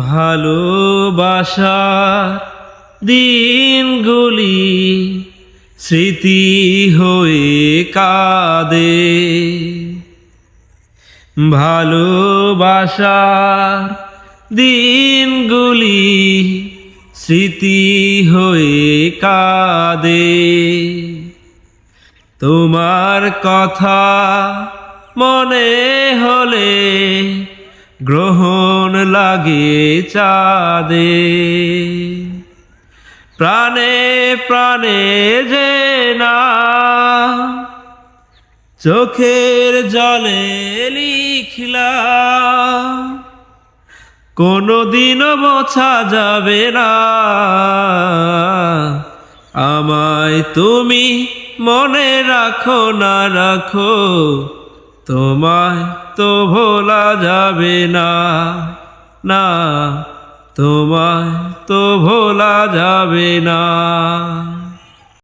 ভালোবাসার দিনগুলি স্মৃতি হয়ে কাঁদে। ভালোবাসার দিনগুলি স্মৃতি হয়ে কাঁদে। তোমার কথা মনে হলে গ্রহণ লাগে চাঁদে। প্রাণে প্রাণে যে না চোখের জলে লিখলাম, কোনদিনও মোছা যাবে না। আমায় তুমি মনে রাখো না রাখো, তোমায় তো ভোলা যাবে না, না তোমায় তো ভোলা যাবে না।